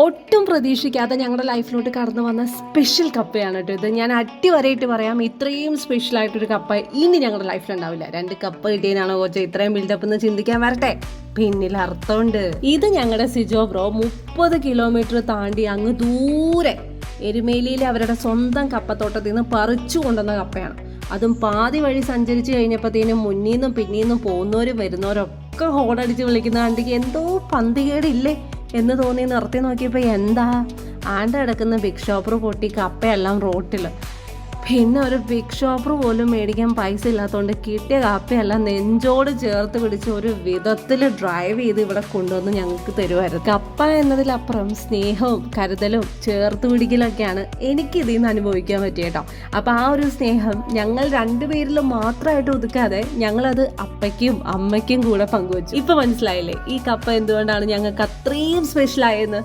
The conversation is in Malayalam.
ഒട്ടും പ്രതീക്ഷിക്കാതെ ഞങ്ങളുടെ ലൈഫിലോട്ട് കടന്നു വന്ന സ്പെഷ്യൽ കപ്പയാണ് കേട്ടോ ഇത്. ഞാൻ അടിവരയിട്ട് പറയാം, ഇത്രയും സ്പെഷ്യൽ ആയിട്ടൊരു കപ്പ ഇനി ഞങ്ങളുടെ ലൈഫിൽ ഉണ്ടാവില്ല. 2 കപ്പ് കിട്ടിയതിനാണോ കോച്ച ഇത്രയും ബിൽഡപ്പ് എന്ന് ചിന്തിക്കാൻ വരട്ടെ. പിന്നിൽ അർത്ഥമുണ്ട്. ഇത് ഞങ്ങളുടെ സിജോ ബ്രോ 30 കിലോമീറ്റർ താണ്ടി അങ്ങ് ദൂരെ എരുമേലിയിലെ അവരുടെ സ്വന്തം കപ്പത്തോട്ടത്തിൽ നിന്ന് പറിച്ചു കൊണ്ടുവന്ന കപ്പയാണ്. അതും പാതി വഴി സഞ്ചരിച്ച് കഴിഞ്ഞപ്പോഴത്തേനും മുന്നീന്നും പിന്നീന്നും പോകുന്നവരും വരുന്നവരൊക്കെ ഹോടടിച്ച് വിളിക്കുന്ന കണ്ടിക്ക് എന്തോ പന്തികേടില്ലേ എന്ന് തോന്നി നിർത്തി നോക്കിയപ്പോൾ എന്താ ആണ്ട് കിടക്കുന്ന ബിഗ് ഷോപ്പർ പൊട്ടി കപ്പയെല്ലാം റോട്ടിൽ. പിന്നെ ഒരു ബിഗ് ഷോപ്പർ പോലും മേടിക്കാൻ പൈസ ഇല്ലാത്തതുകൊണ്ട് കിട്ടിയ കപ്പയെല്ലാം നെഞ്ചോട് ചേർത്ത് പിടിച്ച് ഒരു വിധത്തിൽ ഡ്രൈവ് ചെയ്ത് ഇവിടെ കൊണ്ടുവന്ന് ഞങ്ങൾക്ക് തരുമായിരുന്നു. കപ്പ എന്നതിലപ്പുറം സ്നേഹവും കരുതലും ചേർത്ത് പിടിക്കലൊക്കെയാണ് എനിക്ക് ഇതിൽ നിന്ന് അനുഭവിക്കാൻ പറ്റിയ കേട്ടോ. അപ്പോൾ ആ ഒരു സ്നേഹം ഞങ്ങൾ 2 പേരിലും മാത്രമായിട്ട് ഒതുക്കാതെ ഞങ്ങളത് അപ്പയ്ക്കും അമ്മയ്ക്കും കൂടെ പങ്കുവച്ചു. ഇപ്പം മനസ്സിലായില്ലേ ഈ കപ്പ എന്തുകൊണ്ടാണ് ഞങ്ങൾക്ക് അത്രയും സ്പെഷ്യൽ ആയെന്ന്?